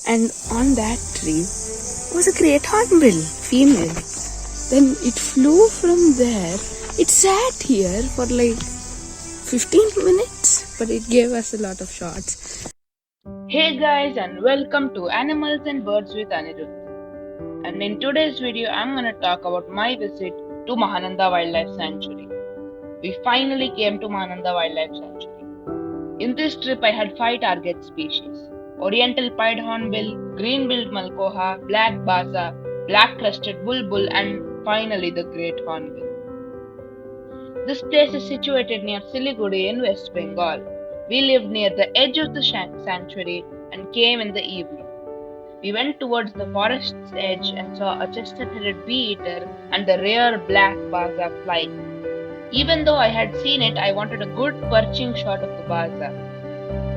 and on that tree was a great hornbill female. Then it flew from there. It sat here for like 15 minutes, but it gave us a lot of shots. Hey guys, and welcome to Animals and Birds with Anirudh. And in today's video, I'm gonna talk about my visit to Mahananda Wildlife Sanctuary. We finally came to Mahananda Wildlife Sanctuary. In this trip, I had 5 target species: Oriental pied hornbill, green-billed malkoha, black baza, black-crested bulbul, and finally the great hornbill. This place is situated near Siliguri in West Bengal. We lived near the edge of the sanctuary and came in the evening. We went towards the forest's edge and saw a chestnut-headed bee-eater and the rare black baza flying. Even though I had seen it, I wanted a good perching shot of the baza.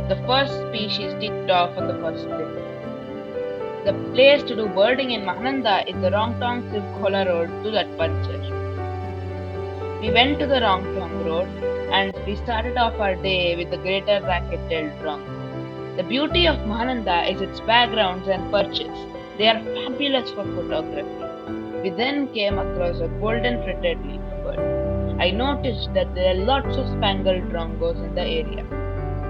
The first species ticked off on the first day. The place to do birding in Mahananda is the Rongtong Sivkhola road to Latpanchar. We went to the Rongtong road and we started off our day with the greater racket-tailed drongo. The beauty of Mahananda is its backgrounds and perches. They are fabulous for photography. We then came across a golden fritted leafbird. I noticed that there are lots of spangled drongos in the area.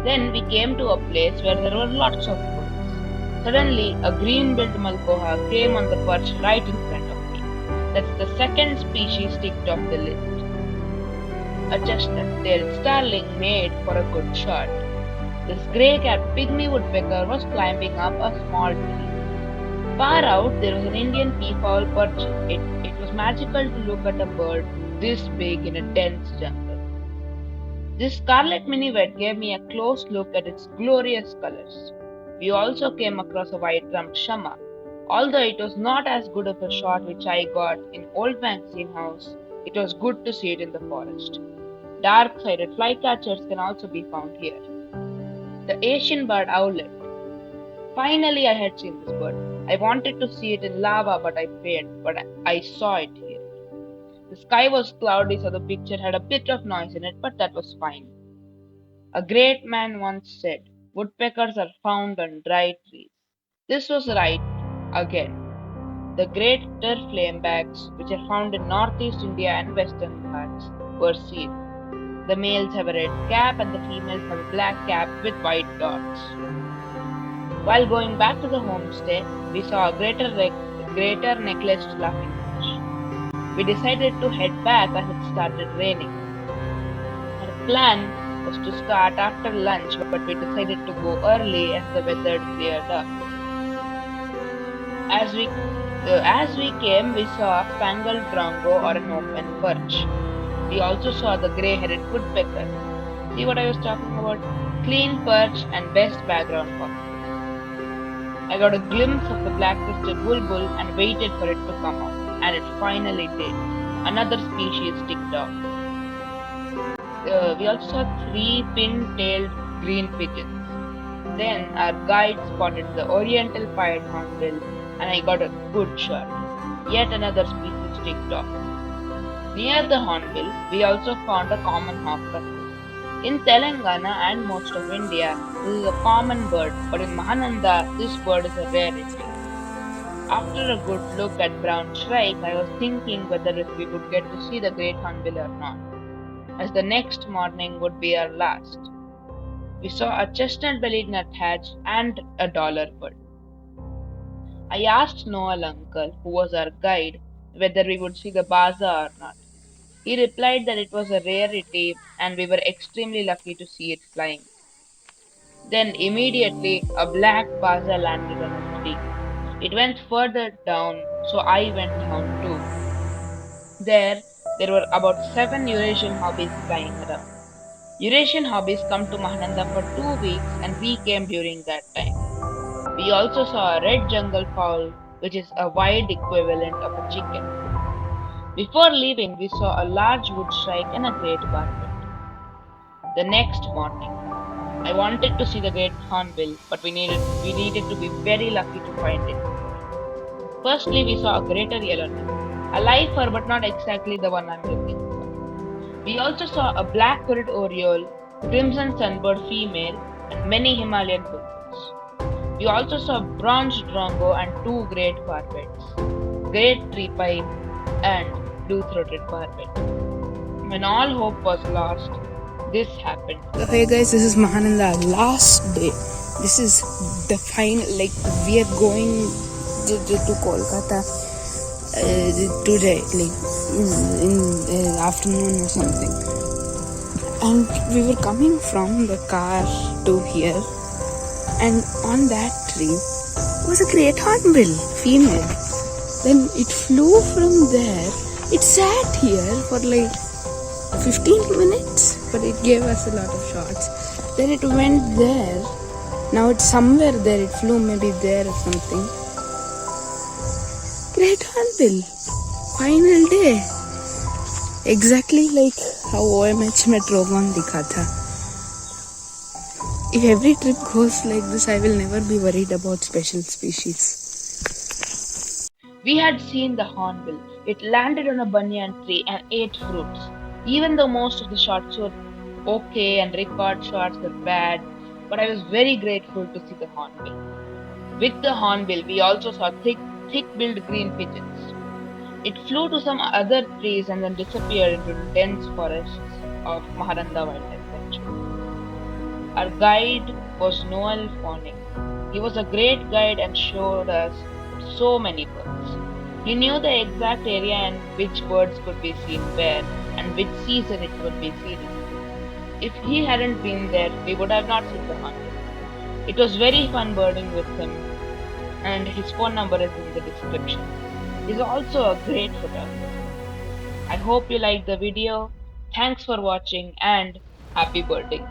Then we came to a place where there were lots of birds. Suddenly, a green-billed malkoha came on the perch right in front of me. That's the second species ticked off the list. A chestnut-tailed starling made for a good shot. This grey-capped pygmy woodpecker was climbing up a small tree. Far out, there was an Indian peafowl perching. It was magical to look at a bird this big in a dense jungle. This scarlet minivet gave me a close look at its glorious colors. We also came across a white-rumped shama. Although it was not as good of a shot which I got in Old Magazine House, it was good to see it in the forest. Dark-sided flycatchers can also be found here. The Asian bird owlet. Finally, I had seen this bird. I wanted to see it in lava, but I failed. But I saw it here. The sky was cloudy, so the picture had a bit of noise in it, but that was fine. A great man once said, "Woodpeckers are found on dry trees." This was right again. The greater flamebacks, which are found in northeast India and western Ghats, were seen. The males have a red cap and the females have a black cap with white dots. While going back to the homestay, we saw a greater necklaced laughingfish. We decided to head back as it started raining. Our plan was to start after lunch, but we decided to go early as the weather cleared up. As we came, we saw a spangled drongo or an open perch. We also saw the grey-headed woodpecker. See what I was talking about? Clean perch and best background for it. I got a glimpse of the black-crested bulbul and waited for it to come up, and it finally did. Another species ticked off. We also saw 3 pin-tailed green pigeons. Then our guide spotted the Oriental pied hornbill, and I got a good shot. Yet another species ticked off. Near the hornbill, we also found a common hawk cuckoo. In Telangana and most of India, this is a common bird, but in Mahananda, this bird is a rarity. After a good look at brown shrike, I was thinking whether we would get to see the great hornbill or not, as the next morning would be our last. We saw a chestnut-bellied nuthatch and a dollar bird. I asked Noel uncle, who was our guide, whether we would see the baza or not. He replied that it was a rarity and we were extremely lucky to see it flying. Then immediately a black baza landed on a tree. It went further down, so I went down too. There were about 7 Eurasian hobbies flying around. Eurasian hobbies come to Mahananda for 2 weeks and we came during that time. We also saw a red jungle fowl, which is a wild equivalent of a chicken. Before leaving, we saw a large wood shrike and a great barbet. The next morning, I wanted to see the great hornbill, but we needed to be very lucky to find it. Firstly, we saw a greater yellowneck, a lifer but not exactly the one I'm looking for. We also saw a black-throated oriole, crimson sunbird female, and many Himalayan bulbuls. We also saw bronze drongo and two great barbets, great tree pine and blue-throated barbet. When all hope was lost, this happened. So hey guys, this is Mahananda. Last day. This is the final. Like we are going to Kolkata today, like in afternoon or something. And we were coming from the car to here, and on that tree was a great hornbill, female. Then it flew from there. It sat here for like 15 minutes, but it gave us a lot of shots. Then it went there. Now it's somewhere there. It flew maybe there or something. Great hornbill. Final day. Exactly like how OMH में trogon दिखा था. If every trip goes like this, I will never be worried about special species. We had seen the hornbill. It landed on a banyan tree and ate fruits. Even though most of the shots were okay and record shots were bad, but I was very grateful to see the hornbill. With the hornbill, we also saw thick-billed green pigeons. It flew to some other trees and then disappeared into the dense forests of Mahananda Wildlife Sanctuary. Our guide was Noel Fawning. He was a great guide and showed us so many birds. He knew the exact area and which birds could be seen where and which season it would be seen in. If he hadn't been there, we would have not seen the hornbill. It was very fun birding with him, and his phone number is in the description. He's also a great photographer. I hope you liked the video. Thanks for watching and happy birding.